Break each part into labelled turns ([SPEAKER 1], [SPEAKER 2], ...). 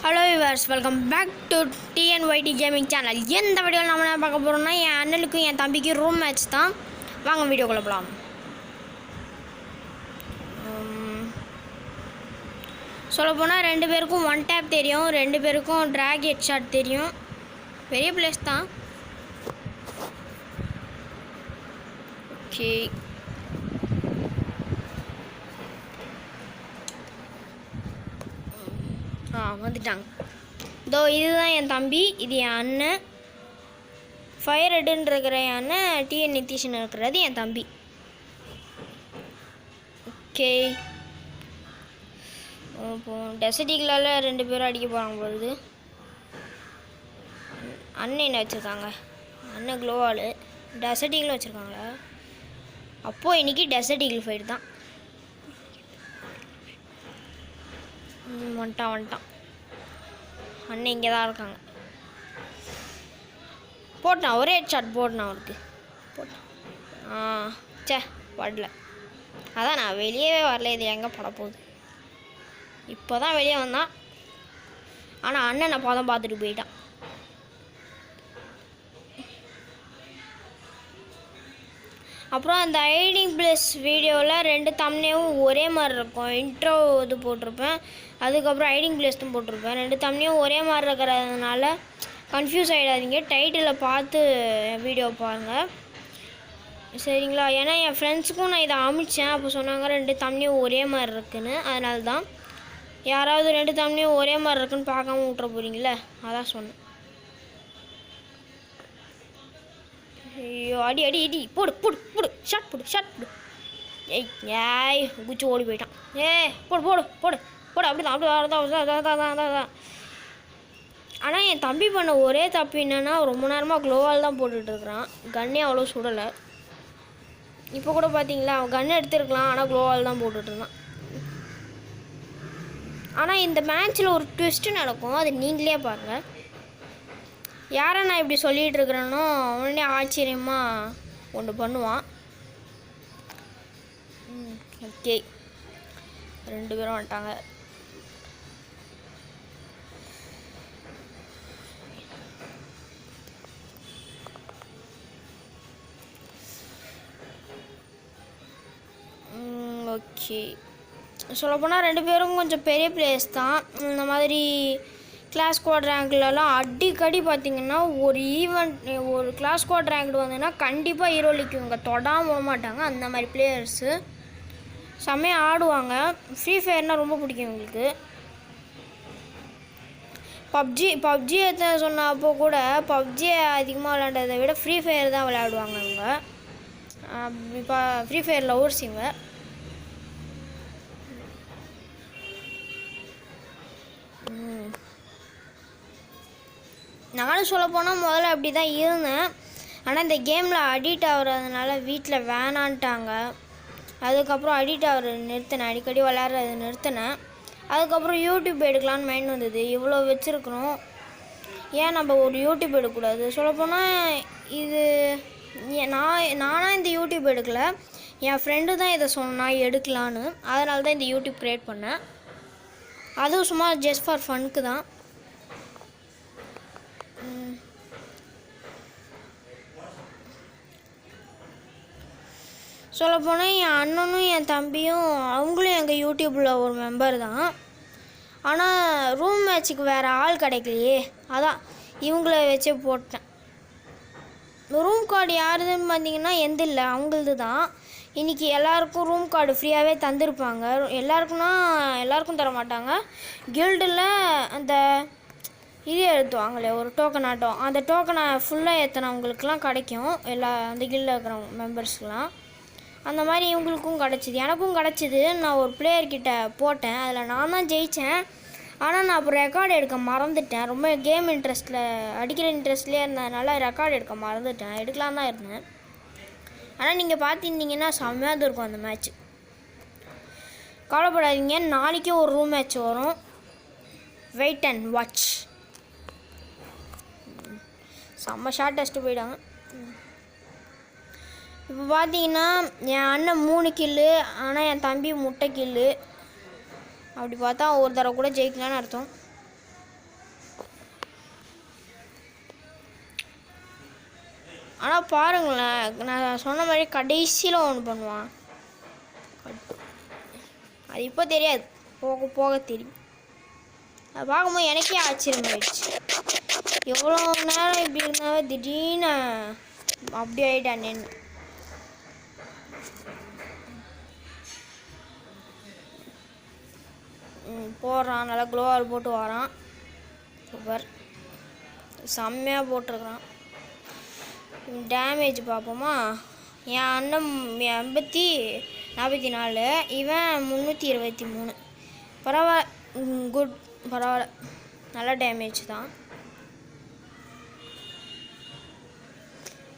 [SPEAKER 1] Hello viewers, welcome back to TNYT gaming channel. எந்த வீடியோவில் நம்ம என்ன பார்க்க போகிறோம்னா, என் அண்ணனுக்கும் என் தம்பிக்கும் ரூம் மேட்ச் தான். வாங்க வீடியோக்குள்ள போகலாம். சொல்லப்போனால் 2 பேருக்கும் ஒன் டேப் தெரியும், 2 பேருக்கும் ட்ராக் ஹெட் ஷாட் தெரியும். பெரிய பிளேஸ் தான். ஓகே, வந்துட்டாங்க. இதோ இதுதான் என் தம்பி, இது என் அண்ணன். ஃபயர் ஹெட்டுன்னு இருக்கிற என் அண்ணன், டிஎன் நிதிஷன் இருக்கிறது என் தம்பி. ஓகே, இப்போ டெசர்டிகளால் 2 பேரும் அடிக்க போகிறாங்க பொழுது. அண்ணன் என்ன வச்சுருக்காங்க? அண்ணன் க்ளோவால் டெசர்டிகிள் வச்சுருக்காங்களா? அப்போது இன்றைக்கி டெசர்டிகிள் ஃபைட் தான். வந்துட்டான் அண்ணன் இங்கே தான் இருக்காங்க. போட்டான், ஒரே ஹெட்ஷாட் போட்டான் அவருக்கு. சே படல. அதான் நான் வெளியே வரல. இது எங்கே பட போகுது? இப்போ தான் வெளியே வந்தான். ஆனால் அண்ணன் நான் பதம் பார்த்துட்டு போயிட்டான். அப்புறம் அந்த ஹைடிங் பிளேஸ் வீடியோவில் 2 தம்ப்நெயிலும் ஒரே மாதிரி இருக்கும். இன்ட்ரோ இது போட்டிருப்பேன், அதுக்கப்புறம் ஹைடிங் பிளேஸ் தான் போட்டிருப்பேன். 2 தம்ப்நெயிலும் ஒரே மாதிரி இருக்கிறதுனால கன்ஃபியூஸ் ஆகிடாதீங்க. டைட்டிலில் பார்த்து வீடியோ பாருங்கள், சரிங்களா? ஏன்னா என் ஃப்ரெண்ட்ஸுக்கும் நான் இதை அமிச்சேன். அப்போ சொன்னாங்க 2 தம்ப்நெயிலும் ஒரே மாதிரி இருக்குன்னு. அதனால தான் யாராவது 2 தம்ப்நெயிலும் ஒரே மாதிரி இருக்குன்னு பார்க்காம விட்ற போகிறீங்களே, அதான் சொன்னேன். ஐயோ, அடி அடி இடி, போடு போடு போடு, ஷாட் போடு. ஏய் குச்சி ஓடி போயிட்டான். போடு போடு போடு போடு, அப்படிதான். ஆனால் என் தம்பி பண்ண ஒரே தப்பு என்னென்னா, ரொம்ப நேரமாக க்ளோவால் தான் போட்டுட்ருக்குறான். கன்னே அவ்வளோ சுடலை. இப்போ கூட பார்த்தீங்களா, அவன் கன் எடுத்துருக்கலாம், ஆனால் க்ளோவால் தான் போட்டுட்ருந்தான். ஆனால் இந்த மேட்ச்சில் ஒரு ட்விஸ்ட்டு நடக்கும், அது நீங்களே பாருங்கள். யாரை நான் இப்படி சொல்லிகிட்டு இருக்கிறேனோ உடனே ஆச்சரியமாக ஒன்று பண்ணுவான். ஓகே, 2 பேரும் வந்துட்டாங்க. ஓகே, சொல்லப்போனால் 2 பேரும் கொஞ்சம் பெரிய பிளேயர்ஸ் தான். இந்த மாதிரி கிளாஸ் ஸ்குவாட் ரேங்க்லலாம் அடிக்கடி பார்த்திங்கன்னா ஒரு கிளாஸ் ஸ்குவாட் ரேங்க் வந்ததுன்னா கண்டிப்பாக ஹீரோ லீக் இவங்க தொடாமல் விட மாட்டாங்க. அந்த மாதிரி பிளேயர்ஸு செம்மையாக ஆடுவாங்க. ஃப்ரீ ஃபயர்னால் ரொம்ப பிடிக்கும் இவங்களுக்கு. பப்ஜி எத்தனை சொன்னப்போ கூட பப்ஜியை அதிகமாக விளையாண்டதை விட ஃப்ரீ ஃபயர் தான் விளையாடுவாங்க இவங்க. இப்போ ஃப்ரீ ஃபயர் லவர்ஸ் இவங்க. நானும் சொல்லப்போனால் முதல்ல அப்படி தான் இருந்தேன். ஆனால் இந்த கேமில் அடிக்ட் ஆகுறதுனால வீட்டில் வேணான்ட்டாங்க. அதுக்கப்புறம் அடிக்ட் ஆகிற நிறுத்தினேன், அடிக்கடி விளையாடுறது நிறுத்தினேன். அதுக்கப்புறம் யூடியூப் எடுக்கலான்னு மைண்ட் வந்தது. இவ்வளோ வச்சுருக்குறோம், ஏன் நம்ம ஒரு யூடியூப் எடுக்கக்கூடாது? சொல்லப்போனால் இது நானாக இந்த யூடியூப் எடுக்கலை, என் ஃப்ரெண்டு தான் இதை சொன்னால் எடுக்கலான்னு. அதனால தான் இந்த யூடியூப் க்ரியேட் பண்ணேன். அதுவும் சும்மா ஜஸ்ட் ஃபார் ஃபனுக்கு தான். சொல்லப்போனால் என் அண்ணனும் என் தம்பியும் அவங்களும் எங்கள் யூடியூப்பில் ஒரு மெம்பர் தான். ஆனால் ரூம் மேட்ச்சுக்கு வேறு ஆள் கிடைக்கலையே, அதான் இவங்கள வச்சே போட்டேன். ரூம் கார்டு யாருதுன்னு பார்த்தீங்கன்னா எந்த இல்லை, அவங்களது தான். இன்றைக்கி எல்லாேருக்கும் ரூம் கார்டு ஃப்ரீயாகவே தந்திருப்பாங்க. எல்லாருக்கும் தர மாட்டாங்க. கில்டில் அந்த இது ஏற்றுவாங்களே ஒரு டோக்கன் ஆட்டம், அந்த டோக்கனை ஃபுல்லாக ஏற்றினவங்களுக்குலாம் கிடைக்கும். அந்த கில்டில் இருக்கிற மெம்பர்ஸ்க்கெலாம் அந்த மாதிரி இவங்களுக்கும் கிடச்சிது, எனக்கும் கிடச்சிது. நான் ஒரு பிளேயர்கிட்ட போட்டேன், அதில் நான் தான் ஜெயித்தேன். ஆனால் நான் அப்புறம் ரெக்கார்டு எடுக்க மறந்துட்டேன். ரொம்ப கேம் இன்ட்ரெஸ்ட்டில் அடிக்கிற இன்ட்ரெஸ்ட்லேயே இருந்ததுனால ரெக்கார்டு எடுக்க மறந்துட்டேன். எடுக்கலாம் தான் இருந்தேன். ஆனால் நீங்கள் பார்த்துருந்தீங்கன்னா செம்மையாக இருக்கும் அந்த மேட்ச்சு. கவலைப்படாதீங்க, நாளைக்கும் ஒரு ரூம் மேட்ச் வரும். Wait and watch. செம்ம ஷார்ட் டெஸ்ட்டு போயிட்டாங்க. இப்போ பார்த்தீங்கன்னா என் அண்ணன் 3 கில்லு, ஆனால் என் தம்பி முட்டை கில்லு. அப்படி பார்த்தா ஒரு தடவை கூட ஜெயிக்கலான்னு அர்த்தம். ஆனால் பாருங்களேன், நான் சொன்ன மாதிரி கடைசியில் ஒன்று பண்ணுவான். அது இப்போ தெரியாது, போக போக தெரியும். அது பார்க்கும்போது எனக்கே ஆச்சரியமாயிடுச்சு. எவ்வளோ நேரம் இப்படி இருந்தாவே திடீர்னு அப்படி ஆகிட்டானேன்னு. போடுறான், நல்லா க்ளோவால் போட்டு வரான். சூப்பர், செம்மையாக போட்டிருக்கிறான். டேமேஜ் பார்ப்போமா? என் அண்ணன் 44, இவன் 323. பரவாயில்ல, குட், பரவாயில்ல, நல்ல டேமேஜ் தான்.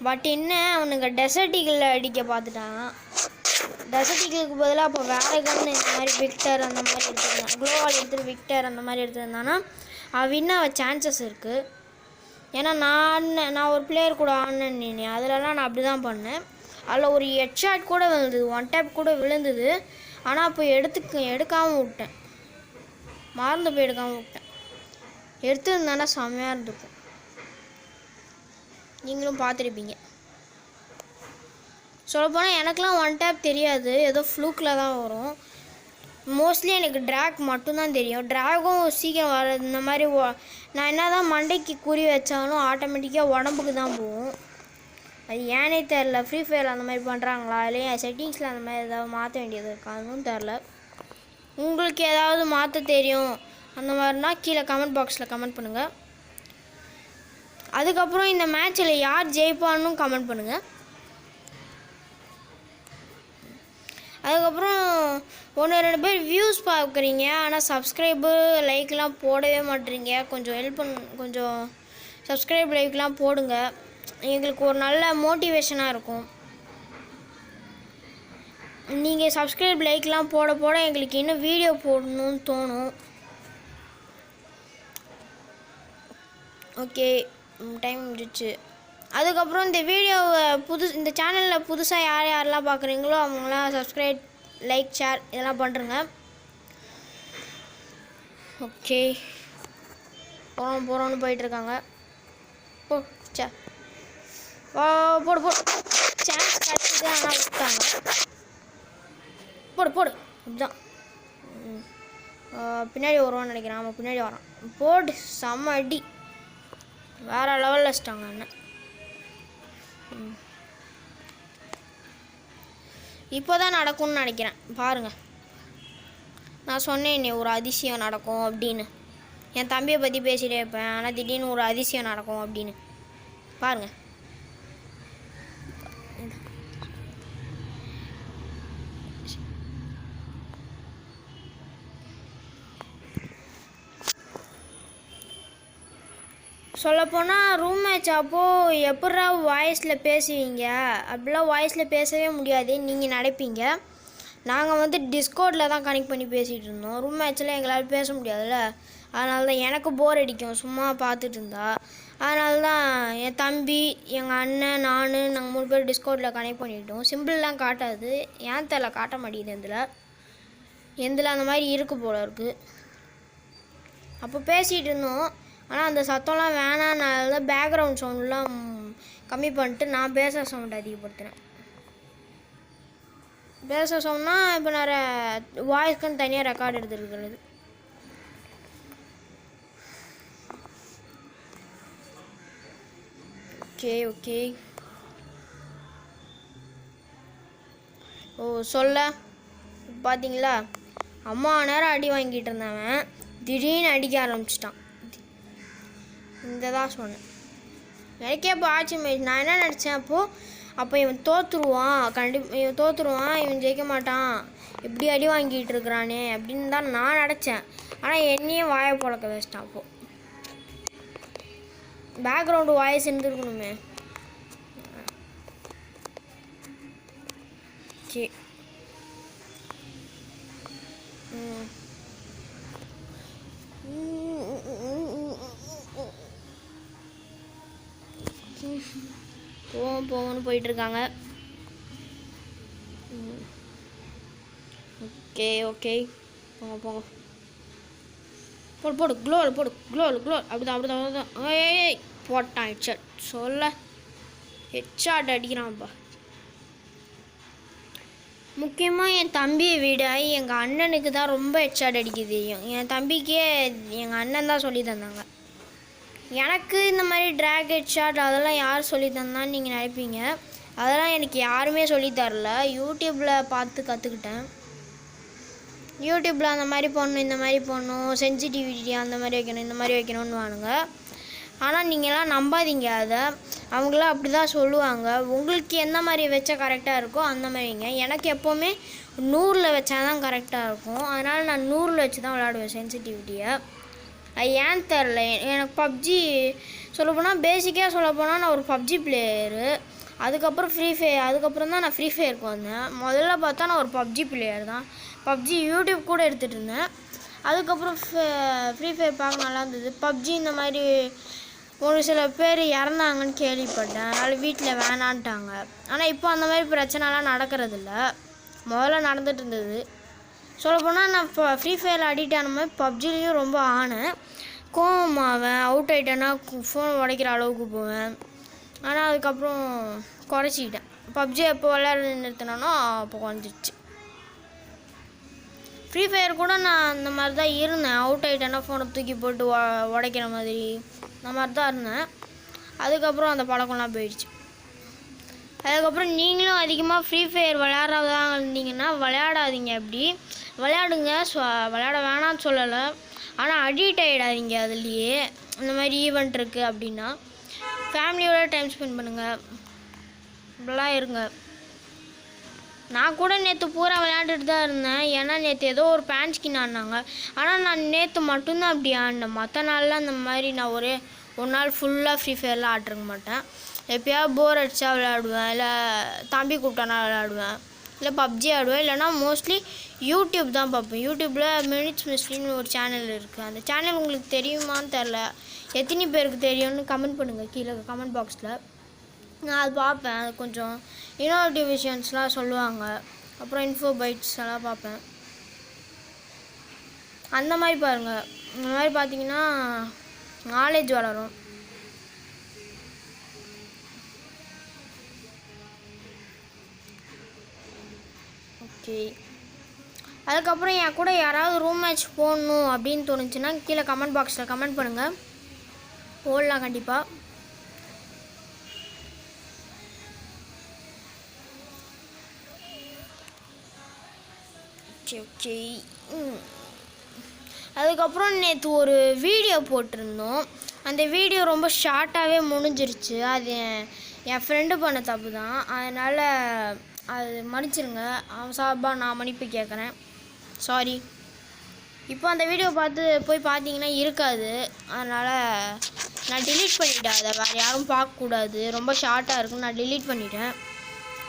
[SPEAKER 1] பட் என்ன அவனுக்கு டெசர்ட்டிகளில் அடிக்க பார்த்துட்டான். டெசர்ட்டிகளுக்கு பதிலாக அப்போ வேறு கன்று இந்த மாதிரி விக்டர் அந்த மாதிரி எடுத்துருந்தான், க்ளோவால் எடுத்துகிட்டு விக்டர் அந்த மாதிரி எடுத்துருந்தான்னா அவன் வின் ஆக சான்சஸ் இருக்குது. ஏன்னா நான் ஒரு பிளேயர் கூட ஆடினேன், அதிலலாம் நான் அப்படி தான் பண்ணேன். அதில் ஒரு ஹெட்ஷாட் கூட விழுந்தது, 1 டேப் கூட விழுந்தது. ஆனால் அப்போ எடுக்காமல் விட்டேன், மறந்து போய் எடுக்காமல் விட்டேன். எடுத்துருந்தானா செம்மையாக இருந்திருக்கும், நீங்களும் பார்த்துருப்பீங்க. சொல்லப்போனால் எனக்கெலாம் 1 டேப் தெரியாது, ஏதோ ஃப்ளூக்கில் தான் வரும். மோஸ்ட்லி எனக்கு ட்ராக் மட்டும்தான் தெரியும். ட்ராகும் சீக்கிரம் வர இந்த மாதிரி நான் என்ன தான் மண்டைக்கு குறி வச்சாலும் ஆட்டோமேட்டிக்காக உடம்புக்கு தான் போகும். அது ஏனே தெரில. ஃப்ரீ ஃபயர் அந்த மாதிரி பண்ணுறாங்களா, இல்லையா செட்டிங்ஸில் அந்த மாதிரி ஏதாவது மாற்ற வேண்டியது இருக்கா, அதுவும் தெரில. உங்களுக்கு ஏதாவது மாற்ற தெரியும் அந்த மாதிரினா கீழே கமெண்ட் பாக்ஸில் கமெண்ட் பண்ணுங்கள். அதுக்கப்புறம் இந்த மேட்ச்சில் யார் ஜெயிப்பான்னு கமெண்ட் பண்ணுங்கள். அதுக்கப்புறம் 1-2 பேர் வியூஸ் பார்க்குறீங்க, ஆனால் சப்ஸ்கிரைபு லைக்லாம் போடவே மாட்டேறீங்க. கொஞ்சம் ஹெல்ப் கொஞ்சம் சப்ஸ்கிரைப் லைக்லாம் போடுங்க, எங்களுக்கு ஒரு நல்ல மோட்டிவேஷனாக இருக்கும். நீங்கள் சப்ஸ்கிரைப் லைக்லாம் போட போட எங்களுக்கு இன்னும் வீடியோ போடணும்னு தோணும். ஓகே, டைம் முடிச்சு. அதுக்கப்புறம் இந்த வீடியோவை இந்த சேனலில் புதுசாக யாரெல்லாம் பார்க்குறீங்களோ அவங்களாம் சப்ஸ்கிரைப், லைக், ஷேர் இதெல்லாம் பண்ணுறங்க. ஓகே, போகிறோன்னு போயிட்டுருக்காங்க. போடு சான்ஸ் கிடச்சிது, ஆனால் விட்டாங்க. போடு இதுதான். பின்னாடி வருவான்னு நினைக்கிறேன். ஆமாம், பின்னாடி வரான். போடு, செம்ம அடி, வேறு லெவலில் வச்சிட்டாங்க அண்ணன். இப்போ தான் நடக்கும்னு நினைக்கிறேன். பாருங்கள், நான் சொன்னேன் ஒரு அதிசயம் நடக்கும் அப்படின்னு. என் தம்பியை பற்றி பேசிகிட்டே இருப்பேன், ஆனால் திடீர்னு ஒரு அதிசயம் நடக்கும் அப்படின்னு. பாருங்கள், சொல்லப்போனால் ரூம் மேட்ச் அப்போது எப்பட்றா வாய்ஸில் பேசுவீங்க, அப்படிலாம் வாய்ஸில் பேசவே முடியாது, நீங்கள் நினைப்பீங்க. நாங்கள் டிஸ்கோர்டில் தான் கனெக்ட் பண்ணி பேசிகிட்டு இருந்தோம். ரூம் மேட்ச்சில் எங்களால் பேச முடியாதுல்ல, அதனால தான் எனக்கு போர் அடிக்கும் சும்மா பார்த்துட்டு இருந்தா. அதனால தான் என் தம்பி, எங்கள் அண்ணன், நாங்கள் 3 பேர் டிஸ்கோர்டில் கனெக்ட் பண்ணிக்கிட்டோம். சிம்பிள்லாம் காட்டாது, ஏன் தெரியல காட்ட மாட்டேங்குது. எந்தில் அந்த மாதிரி இருக்குது போல இருக்குது. அப்போ பேசிகிட்டு இருந்தோம், ஆனால் அந்த சத்தம்லாம் வேணான்னால பேக்ரவுண்ட் சவுண்ட்லாம் கம்மி பண்ணிட்டு நான் பேசுகிற சவுண்ட் அதிகப்படுத்துகிறேன். பேசுகிற சவுண்ட்னா இப்போ நிறைய வாய்ஸ்க்குன்னு தனியாக ரெக்கார்டு எடுத்துருக்கிறது. ஓகே சொல்ல பார்த்தீங்களா, அம்மா நேரம் அடி வாங்கிட்டு இருந்தவன் திடீர்னு அடிக்க ஆரம்பிச்சிட்டான். இந்த தான் சொன்னேன், எனக்கே இப்போ ஆட்சி மேய்ச்சி. நான் என்ன நினச்சேன் அப்போ இவன் தோற்றுருவான், இவன் தோற்றுருவான், இவன் ஜெயிக்க மாட்டான், இப்படி அடி வாங்கிட்டு இருக்கிறானே அப்படின்னு தான் நான் நினச்சேன். ஆனால் என்னையும் வாயை புழக்க வச்சிட்டான். அப்போது பேக்ரவுண்டு வாய்ஸ் இருந்துருக்கணுமே. சரி, போகணும்னு போயிட்டுருக்காங்க. ஓகே போங்க போடு க்ளோல் அப்படிதான் ஏய் போட்டான் ஹெட்ஷாட். சொல்ல ஹெட்ஷாட் அடிக்கிறான்ப்பா. முக்கியமாக என் தம்பியை விட எங்கள் அண்ணனுக்கு தான் ரொம்ப ஹெட்ஷாட் அடிக்க தெரியும். என் தம்பிக்கே எங்கள் அண்ணன் தான் சொல்லி தந்தாங்க. எனக்கு இந்த மாதிரி ட்ராக் ஹெட்ஷாட் அதெல்லாம் யார் சொல்லி தந்தான்னு நீங்கள் நினைப்பீங்க. அதெல்லாம் எனக்கு யாருமே சொல்லித்தரல. யூடியூப்பில் பார்த்து கற்றுக்கிட்டேன். யூடியூப்பில் அந்த மாதிரி போடணும், இந்த மாதிரி போடணும், சென்சிட்டிவிட்டி அந்த மாதிரி வைக்கணும், இந்த மாதிரி வைக்கணும்னு வானுங்க. ஆனால் நீங்கள்லாம் நம்பாதீங்க. அதை அவங்களாம் அப்படி தான் சொல்லுவாங்க. உங்களுக்கு எந்த மாதிரி வச்சா கரெக்டாக இருக்கோ அந்த மாதிரிங்க. எனக்கு எப்போவுமே 100ல் வச்சா தான் கரெக்டாக இருக்கும். அதனால் நான் 100ல் வச்சு தான் விளையாடுவேன் சென்சிட்டிவிட்டியை. அது ஏன் தெரில. எனக்கு பப்ஜி சொல்லப்போனால் பேசிக்காக சொல்லப்போனால் நான் ஒரு பப்ஜி பிளேயரு. அதுக்கப்புறம் ஃப்ரீ ஃபயர், அதுக்கப்புறம் தான் நான் ஃப்ரீ ஃபயருக்கு வந்தேன். முதல்ல பார்த்தா நான் ஒரு பப்ஜி பிளேயர் தான். பப்ஜி யூடியூப் கூட எடுத்துகிட்டு இருந்தேன். அதுக்கப்புறம் ஃப்ரீ ஃபயர் பார்க்க நல்லா இருந்தது. பப்ஜி இந்த மாதிரி ஒரு சில பேர் இறந்தாங்கன்னு கேள்விப்பட்டேன். அதனால் வீட்டில் வேணான்ட்டாங்க. ஆனால் இப்போ அந்த மாதிரி பிரச்சனைலாம் நடக்கிறதில்ல. முதல்ல நடந்துகிட்டு இருந்தது. சொல்லப்போனால் நான் இப்போ ஃப்ரீ ஃபயரில் அடிக்ட் ஆன மாதிரி பப்ஜிலையும் ரொம்ப ஆனேன். கோவமாவேன், அவுட் ஆகிட்டேன்னா ஃபோன் உடைக்கிற அளவுக்கு போவேன். ஆனால் அதுக்கப்புறம் குறைச்சிக்கிட்டேன். பப்ஜி எப்போ விளையாட நிறுத்தினோன்னா அப்போ குறைஞ்சிடுச்சு. ஃப்ரீ ஃபயர் கூட நான் அந்த மாதிரி தான் இருந்தேன். அவுட் ஆகிட்டேன்னா ஃபோனை தூக்கி போட்டு உடைக்கிற மாதிரி அந்த மாதிரி தான் இருந்தேன். அதுக்கப்புறம் அந்த பழக்கம்லாம் போயிடுச்சு. அதுக்கப்புறம் நீங்களும் அதிகமாக ஃப்ரீ ஃபயர் விளையாடுறதா இருந்தீங்கன்னா விளையாடாதீங்க. அப்படி விளையாடுங்க, விளையாட வேணான்னு சொல்லலை. ஆனால் அடிக்ட் ஆகிடாதீங்க. அதுலேயே இந்த மாதிரி ஈவெண்ட் இருக்குது அப்படின்னா ஃபேமிலியோட டைம் ஸ்பெண்ட் பண்ணுங்கள். இப்படிலாம் இருங்க. நான் கூட நேற்று பூரா விளையாண்டுட்டு தான் இருந்தேன். ஏன்னா நேற்று ஏதோ ஒரு பேண்ட் ஸ்கின் ஆடினாங்க. ஆனால் நான் நேற்று மட்டும்தான் அப்படி ஆடினேன். மற்ற நாள்லாம் அந்த மாதிரி நான் ஒரு நாள் ஃபுல்லாக ஃப்ரீ ஃபயர்லாம் ஆடிருக்க மாட்டேன். எப்போயாவது போர் அடித்தா விளையாடுவேன், இல்லை தம்பி கூப்பிட்டானா விளையாடுவேன், இல்லை பப்ஜி ஆடுவேன். இல்லைனா மோஸ்ட்லி யூடியூப் தான் பார்ப்பேன். யூடியூப்பில் மினிட்ஸ் மிஸ்லின்னு ஒரு சேனல் இருக்குது. அந்த சேனல் உங்களுக்கு தெரியுமான்னு தெரில. எத்தனை பேருக்கு தெரியும்னு கமெண்ட் பண்ணுங்கள் கீழே கமெண்ட் பாக்ஸில். நான் அது பார்ப்பேன். அது கொஞ்சம் இன்னோவேட்டிவ் விஷயம்ஸ்லாம் சொல்லுவாங்க. அப்புறம் இன்ஃபோ பைட்ஸ் எல்லாம் பார்ப்பேன். அந்த மாதிரி பாருங்கள். இந்த மாதிரி பார்த்தீங்கன்னா நாலேஜ் வளரும். ஓகே. அதுக்கப்புறம் என் கூட யாராவது ரூம் மேட்ச் போடணும் அப்படின்னு தோணுச்சுன்னா கீழே கமெண்ட் பாக்ஸில் கமெண்ட் பண்ணுங்கள். போடலாம் கண்டிப்பாக. ஓகே. அதுக்கப்புறம் நேற்று ஒரு வீடியோ போட்டிருந்தோம். அந்த வீடியோ ரொம்ப ஷார்ட்டாகவே முடிஞ்சிருச்சு. அது என் ஃப்ரெண்டு பண்ண தப்பு தான். அதனால் அது மன்னிச்சிருங்க. அவன் சார்பாக நான் மன்னிப்பு கேட்குறேன். சாரி. இப்போ அந்த வீடியோ போய் பார்த்தீங்கன்னா இருக்காது. அதனால் நான் டிலீட் பண்ணிட்டேன். அதை வேறு யாரும் பார்க்கக்கூடாது. ரொம்ப ஷார்ட்டாக இருக்குன்னு நான் டிலீட் பண்ணிட்டேன்.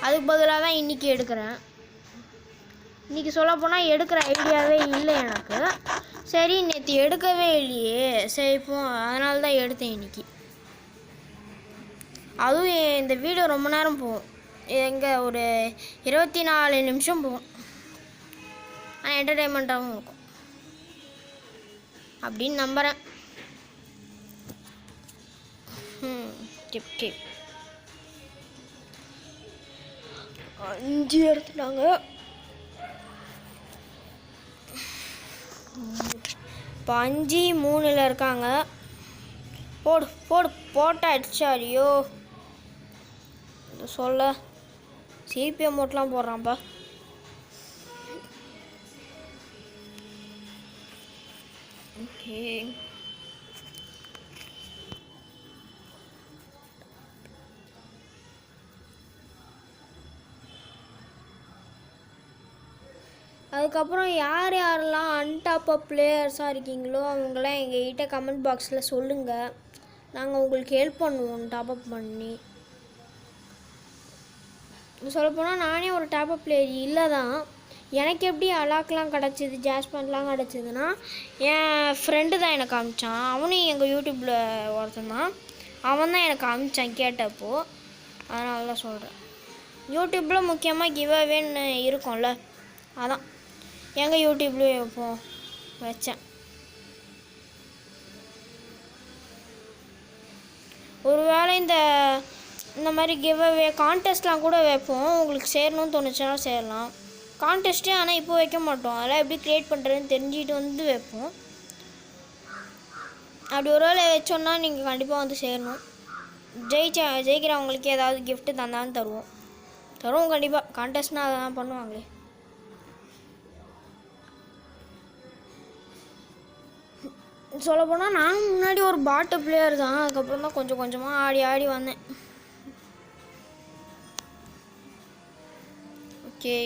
[SPEAKER 1] அதுக்கு பதிலாக தான் இன்றைக்கி எடுக்கிறேன். இன்றைக்கி சொல்லப்போனால் எடுக்கிற ஐடியாவே இல்லை எனக்கு. சரி நேற்று எடுக்கவே இல்லையே, சரி இப்போ அதனால தான் எடுத்தேன் இன்றைக்கி. அதுவும் இந்த வீடியோ ரொம்ப நேரம் போகும். எங்கே ஒரு 24 நிமிஷம் போகும். ஆனால் என்டர்டெயின்மெண்ட்டாகவும் இருக்கும் அப்படின்னு நம்புகிறேன். டிப் 5 எடுத்துட்டாங்க. இப்போ 5 3ல் இருக்காங்க. போட்டாச்சு. ஐயோ சொல்ல சிபிஎம் மோட்லாம் போடுறான்ப்பா. ஓகே. அதுக்கப்புறம் யாரெல்லாம் அன்டாப் பிளேயர்ஸாக இருக்கீங்களோ அவங்களாம் எங்கள்கிட்ட கமெண்ட் பாக்ஸில் சொல்லுங்கள். நாங்கள் உங்களுக்கு ஹெல்ப் பண்ணுவோம் டாப்அப் பண்ணி. சொல்லப்போனால் நானே ஒரு டாப்அப் பிளேயர் இல்லை தான். எனக்கு எப்படி அலாக்லாம் கிடச்சிது, ஜாஸ்பன்லாம் கிடச்சிதுன்னா என் ஃப்ரெண்டு தான் எனக்கு அனுப்பிச்சான். அவனும் எங்கள் யூடியூப்பில் ஒருத்தன் தான். அவன் தான் எனக்கு அனுப்பிச்சான் கேட்டப்போ. அதனால தான் சொல்கிறேன். யூடியூப்பில் முக்கியமாக கிவ்அவேன்னு இருக்கும்ல, அதான் எங்கள் யூடியூப்லேயும் இப்போ வச்சேன். ஒருவேளை இந்த இந்த மாதிரி கிவ்அவே கான்டெஸ்ட்லாம் கூட வைப்போம். உங்களுக்கு சேரணும்னு தோணுச்சுன்னா சேரலாம். கான்டெஸ்ட்டே ஆனால் இப்போ வைக்க மாட்டோம். அதெல்லாம் எப்படி க்ரியேட் பண்ணுறதுன்னு தெரிஞ்சுட்டு வந்து வைப்போம். அப்படி ஒரு வேளை வச்சோன்னா நீங்கள் கண்டிப்பாக வந்து சேரணும். ஜெயிக்கிறவங்களுக்கு ஏதாவது கிஃப்ட்டு தந்தாலும் தருவோம் கண்டிப்பாக. கான்டெஸ்ட்னால் அதெல்லாம் பண்ணுவாங்களே. சொல்லப்போனால் நான் முன்னாடி ஒரு பாட்டு பிளேயர் தான். அதுக்கப்புறம் தான் கொஞ்சம் கொஞ்சமாக ஆடி வந்தேன். ஓகே,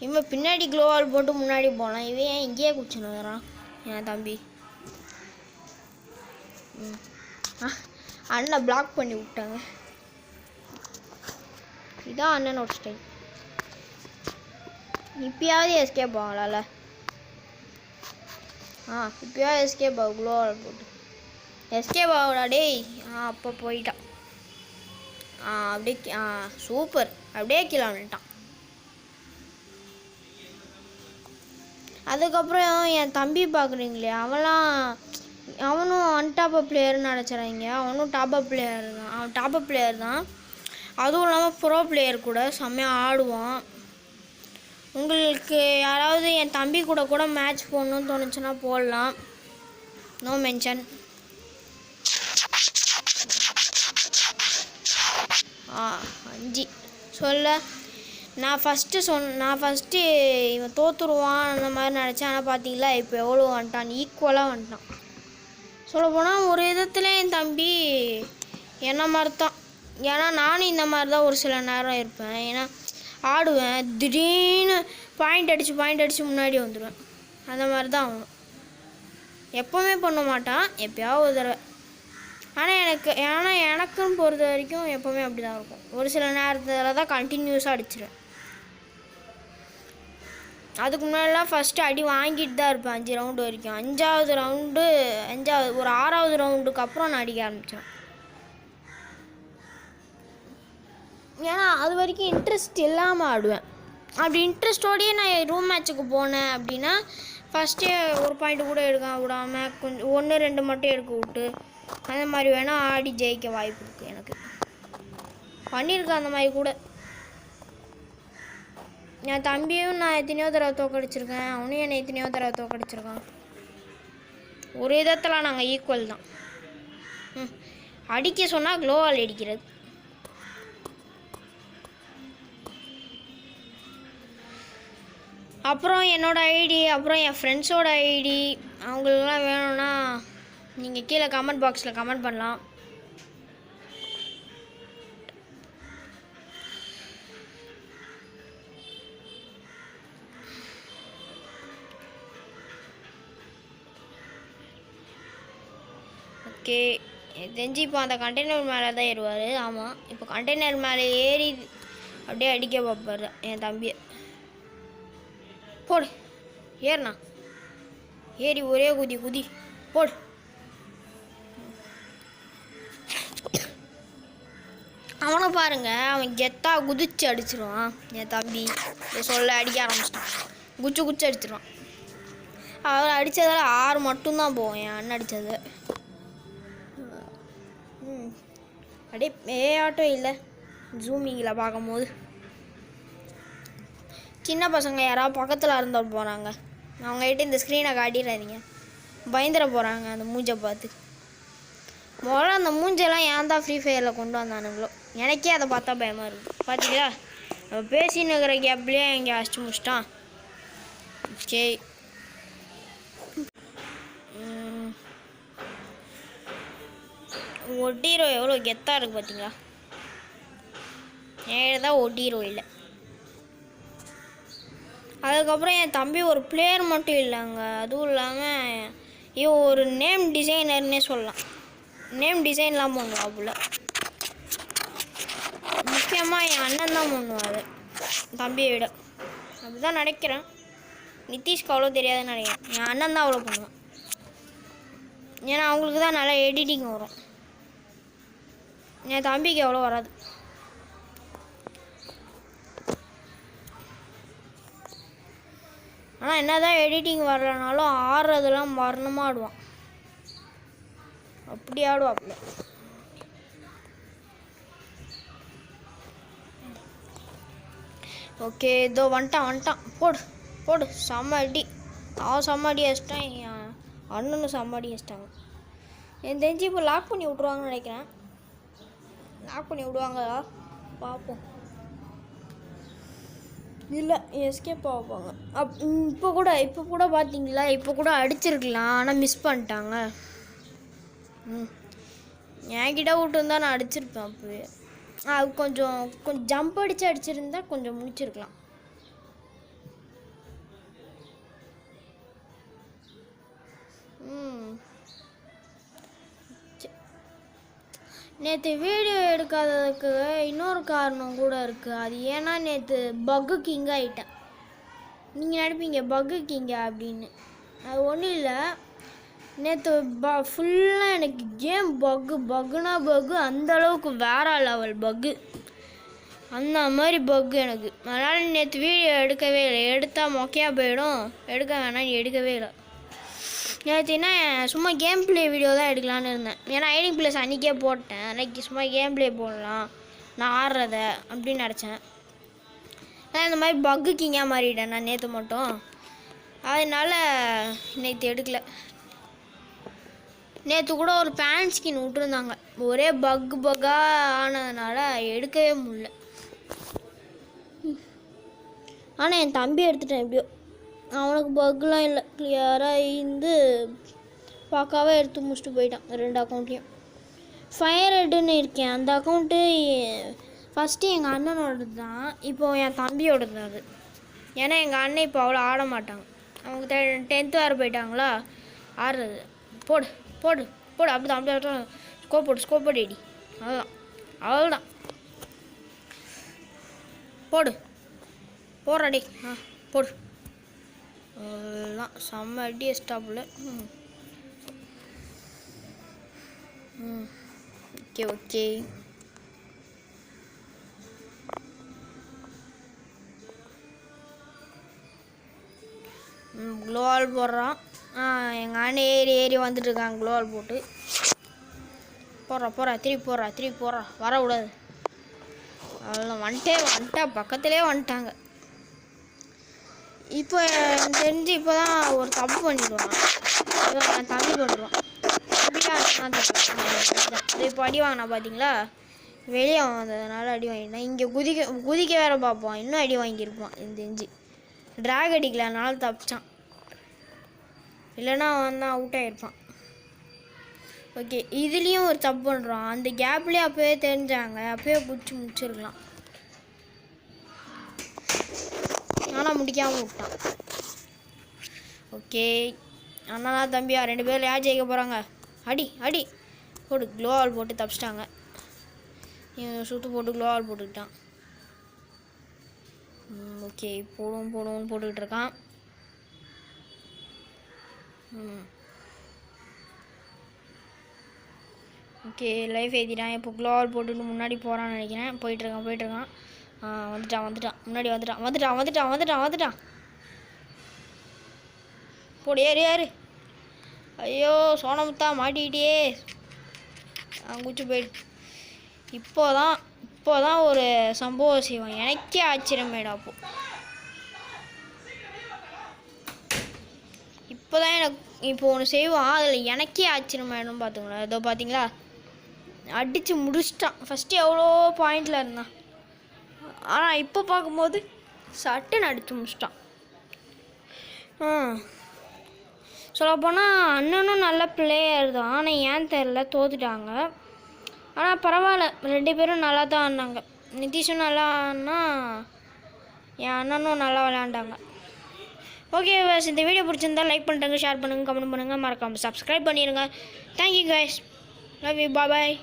[SPEAKER 1] இவன் பின்னாடி க்ளோவால் போட்டு முன்னாடி போகலாம். இவன் ஏன் இங்கேயே குடிச்சுன்னு வரான் என் தம்பி? அண்ணனை பிளாக் பண்ணி விட்டாங்க. இதான் அண்ணனோட ஸ்டைல். இப்பயாவது எஸ்கேப் ஆகலாம்ல. இப்பயாவது எஸ்கேப் ஆகும். க்ளோவால் போட்டு எஸ்கேப் ஆகுடா டேய். அப்போ போயிட்டான். அப்படியே சூப்பர். அப்படியே கீழே வந்துட்டான். அதுக்கப்புறம் என் தம்பி பார்க்குறீங்களே, அவனும் அன்டாப்பப் பிளேயர்னு நினச்சிட்றாங்க. அவனும் டாப்அப் பிளேயர் தான். அவன் டாப்அப் பிளேயர் தான். அதுவும் இல்லாமல் ப்ரோ பிளேயர் கூட செம்மையாக ஆடுவான். உங்களுக்கு யாராவது என் தம்பி கூட மேட்ச் போடணுன்னு தோணுச்சுன்னா போடலாம். No mention. அஞ்சு சொல்ல நான் ஃபஸ்ட்டு இவன் தோற்றுருவான் அந்த மாதிரி நினச்சேன். ஆனால் பார்த்தீங்களா இப்போ எவ்வளோ வந்துட்டான், ஈக்குவலாக வந்துட்டான். சொல்லப்போனால் ஒரு விதத்தில் என் தம்பி என்ன மாதிரி தான். ஏன்னா நானும் இந்த மாதிரி தான் ஒரு சில நேரம் இருப்பேன். ஏன்னா ஆடுவேன், திடீர்னு பாயிண்ட் அடித்து முன்னாடி வந்துடுவேன். அந்த மாதிரி தான் ஆகணும். எப்போவுமே பண்ண மாட்டான், எப்போயாவது ஒரு தடவை. ஆனால் எனக்குன்னு பொறுத்த வரைக்கும் எப்போவுமே அப்படி தான் இருக்கும். ஒரு சில நேரத்தில் தான் கண்டினியூஸாக அடிச்சிடுவேன். அதுக்கு முன்னாடிலாம் ஃபஸ்ட்டு அடி வாங்கிட்டு தான் இருப்பேன் 5 ரவுண்டு வரைக்கும். 6வது ரவுண்டுக்கு அப்புறம் நான் அடிக்க ஆரம்பித்தேன். ஏன்னா அது வரைக்கும் இன்ட்ரெஸ்ட் இல்லாமல் ஆடுவேன். அப்படி இன்ட்ரெஸ்டோடையே நான் ரூம் மேட்ச்சுக்கு போனேன் அப்படின்னா ஃபஸ்ட்டே ஒரு பாயிண்ட் கூட எடுக்க விடாமல் கொஞ்சம் 1-2 மட்டும் எடுக்க விட்டு அந்த மாதிரி வேணால் ஆடி ஜெயிக்க வாய்ப்பு இருக்குது. எனக்கு பண்ணியிருக்கேன் அந்த மாதிரி கூட. என் தம்பியும் நான் எத்தனையோ தடவை தோக்கடிச்சிருக்கேன். அவனும் என்னை எத்தனையோ தடவை தோக்கடிச்சிருக்கான். ஒரு விதத்தில் நாங்கள் ஈக்குவல் தான். அடிக்க சொன்னால் க்ளோவால் அடிக்கிறது. அப்புறம் என்னோடய ஐடி, அப்புறம் என் ஃப்ரெண்ட்ஸோட ஐடி, அவங்களுக்குலாம் வேணும்னா நீங்கள் கீழே கமெண்ட் பாக்ஸில் கமெண்ட் பண்ணலாம். ஓகே, தெரிஞ்சு இப்போ அந்த கண்டெய்னர் மேலே தான் ஏறுவார். ஆமாம், இப்போ கண்டெய்னர் மேலே ஏறி அப்படியே அடிக்க பார்ப்பார் என் தம்பியை. போடு, ஏறுண்ணா, ஏறி ஒரே குதி போடு. அவனை பாருங்க, அவன் கெத்தாக குதிச்சு அடிச்சிடுவான். என் தம்பி சொல்ல அடிக்க ஆரம்பிச்சிட்டான். குச்சி அடிச்சிடுவான். அவர் அடித்ததால் 6 மட்டும்தான் போவோம். என் அண்ணன் அடித்தது அப்படியே ஆட்டம் இல்லை. ஜூமிங்கில் பார்க்கும்போது சின்ன பசங்க யாராவது பக்கத்தில் இருந்தால் போகிறாங்க, அவங்ககிட்ட இந்த ஸ்க்ரீனை காட்டிடாதீங்க, பயந்துட போகிறாங்க அந்த மூஞ்சை பார்த்து. முதல்ல அந்த மூஞ்செல்லாம் ஏன் தான் ஃப்ரீ ஃபயரில் கொண்டு வந்தானுங்களோ, எனக்கே அதை பார்த்தா பயமாக இருக்குது. பார்த்தீங்களா, பேசின்னு இருக்கிற கேப்லேயே எங்கே அடிச்சு முடிச்சிட்டான். சரி, ஒட்டிரோ எவ்வளோ கெத்தாக இருக்குது பார்த்தீங்களா. ஏன் தான் ஒட்டிரோ இல்லை. அதுக்கப்புறம் என் தம்பி ஒரு பிளேயர் மட்டும் இல்லைங்க, அதுவும் இல்லாமல் இவன் ஒரு நேம் டிசைனர்னே சொல்லலாம். நேம் டிசைன்லாம் பண்ணுவான் போல. முக்கியமாக என் அண்ணன் தான் பண்ணுவார் தம்பியை விட. அப்படி தான் நினைக்கிறேன். நிதிஷ்க்கு அவ்வளோ தெரியாதுன்னு நினைக்கிறேன். என் அண்ணன் தான் அவ்வளோ பண்ணுவான். ஏன்னா அவங்களுக்கு தான் நல்லா எடிட்டிங் வரும். என் தம்பிக்கு எவ்வளோ வராது. ஆனால் என்ன தான் எடிட்டிங் வரலனாலும் ஆடுறதுலாம் மரணமாக ஆடுவான். அப்படி ஆடுவாப்புல. ஓகே இதோ வந்துட்டான் போடு போடு செம்ம அடி. அவன் செம்ம அடி அடிச்சிட்டான், என் அண்ணனும் செம்ம அடி அடிச்சிட்டாங்க. என் தெரிஞ்சு இப்போ லாக் பண்ணி விட்ருவாங்கன்னு நினைக்கிறேன். லாக் பண்ணி விடுவாங்களா பார்ப்போம். இல்லை எஸ்கேப் ஆவாங்க. இப்போ கூட பார்த்தீங்களா, இப்போ கூட அடிச்சிருக்கலாம், ஆனால் மிஸ் பண்ணிட்டாங்க. என்கிட்ட விட்டுருந்தா நான் அடிச்சிருப்பேன். அப்போவே அது கொஞ்சம் ஜம்ப் அடிச்சிருந்தா கொஞ்சம் முடிச்சிருக்கலாம். நேற்று வீடியோ எடுக்காததுக்கு இன்னொரு காரணம் கூட இருக்குது. அது ஏன்னா நேற்று பக்கு கிங் ஆகிட்டேன். நீங்கள் நினைப்பீங்க பக்கு கிங்க அப்படின்னு. அது ஒன்றும் இல்லை, நேற்று ஃபுல்லாக எனக்கு கேம் பக்குனா பக்கு, அந்தளவுக்கு வேற லெவல் பக்கு, அந்த மாதிரி பக்கு எனக்கு. அதனால் நேற்று வீடியோ எடுக்கவே இல்லை. எடுத்தால் மொக்கையாக போயிடும், எடுக்க வேணாம் எடுக்கவே இல்லை. நேற்றுனா சும்மா கேம் ப்ளே வீடியோ தான் எடுக்கலான்னு இருந்தேன். ஏன்னா ஐடிங் ப்ளஸ் அன்றைக்கே போட்டேன், அன்றைக்கி சும்மா கேம் ப்ளே போடலாம் நான் ஆடுறத அப்படின்னு நினச்சேன். நான் இந்த மாதிரி பக்கு கிங்காக மாறிட்டேன் நான் நேற்று மட்டும். அதனால் நேற்று எடுக்கலை. நேற்று கூட ஒரு பேண்ட் ஸ்கின் விட்டுருந்தாங்க, ஒரே பக்காக ஆனதுனால எடுக்கவே முடியல. ஆனால் என் தம்பி எடுத்துட்டேன் எப்படியோ. அவனுக்கு பக்லாம் இல்லை, கிளியராக இருந்து பார்க்காவே எடுத்து முடிச்சுட்டு போயிட்டான் 2 அக்கௌண்ட்டையும். ஃபயர் ரெட்டுன்னு இருக்கேன், அந்த அக்கௌண்ட்டு ஃபஸ்ட்டு எங்கள் அண்ணனோடது தான், இப்போது என் தம்பியோடது தான் அது. ஏன்னா எங்கள் அண்ணன் இப்போ அவ்வளோ ஆட மாட்டாங்க, அவங்க 10th வேறு போயிட்டாங்களா ஆடுறது. போடு போடு போடு அப்படி ஸ்கோப் போடு அடி, அவ்வளோதான் போடுறாடி போடு. அவ்வளோதான் செம்ம அடி ஸ்டாப்பில். ஓகே க்ளோவால் போடுறான். எங்கள் அண்ணன் ஏறி வந்துட்டுருக்காங்க க்ளோவால் போட்டு. போடுறா திருப்பி போடுறா வரக்கூடாது. அவ்வளோ வந்துட்டா பக்கத்துலேயே வந்துட்டாங்க. இப்போ தெரிஞ்சு இப்போ தான் ஒரு தப்பு பண்ணிடுவான், என் தம்பி பண்ணுவான். இப்போ அடி வாங்கினா பார்த்தீங்களா, வெளியே வந்ததுனால அடி வாங்கிட்டான். இங்கே குதிக்க வேறு பார்ப்பான், இன்னும் அடி வாங்கியிருப்பான். எனக்கு தெரிஞ்சு ட்ராக் அடிக்கலனால தப்பிச்சான், இல்லைன்னா அவன் தான் அவுட் ஆகிருப்பான். ஓகே இதுலேயும் ஒரு தப்பு பண்ணுறான், அந்த கேப்லேயே அப்போயே தெரிஞ்சாங்க, அப்போயே பிடிச்சி முடிச்சிருக்கலாம். ஆனால் முடிக்காமல் விட்டான். ஓகே அண்ணா தான் தம்பியா 2 பேர் யார் ஜெயிக்க போகிறாங்க? அடி போட்டு க்ளோவால் போட்டு தப்பிச்சிட்டாங்க. இவன் சுற்று போட்டு க்ளோவால் போட்டுக்கிட்டான். ஓகே போடுவோன்னு போட்டுக்கிட்டு இருக்கான். ஓகே லைஃப் ஏற்றிட்டான். இப்போ க்ளோவால் போட்டுட்டு முன்னாடி போகிறான்னு நினைக்கிறேன். போயிட்டுருக்கான். வந்துட்டான் முன்னாடி வந்துட்டான். போடு ஏறு. ஐயோ சோனமுத்தா மாட்டிக்கிட்டே குச்சி போயிட்டு. இப்போதான் ஒரு சம்பவம் செய்வான், எனக்கே ஆச்சரியமேடா. இப்போதான் இப்போ ஒன்று செய்வான், அதில் எனக்கே ஆச்சரியமாயிடும். பார்த்துங்களா இதோ பார்த்தீங்களா, அடித்து முடிச்சிட்டான். ஃபஸ்ட்டு எவ்வளோ பாயிண்டில் இருந்தான், ஆனால் இப்போ பார்க்கும்போது சட்டுன்னு அடித்து முடிச்சிட்டான். சொல்லப்போனால் அண்ணனும் நல்ல பிளேயர் தான், ஆனால் ஏன் தெரில தோத்துட்டாங்க. ஆனால் பரவாயில்ல, 2 பேரும் நல்லா தான் ஆடினாங்க. நிதிஷும் நல்லா ஆடினா, என் அண்ணனும் நல்லா விளையாண்டாங்க. ஓகே இந்த வீடியோ பிடிச்சிருந்தா லைக் பண்ணுறேங்க, ஷேர் பண்ணுங்கள், கமெண்ட் பண்ணுங்கள், மறக்காமல் சப்ஸ்கிரைப் பண்ணிடுங்க. Thank you guys, love you, bye.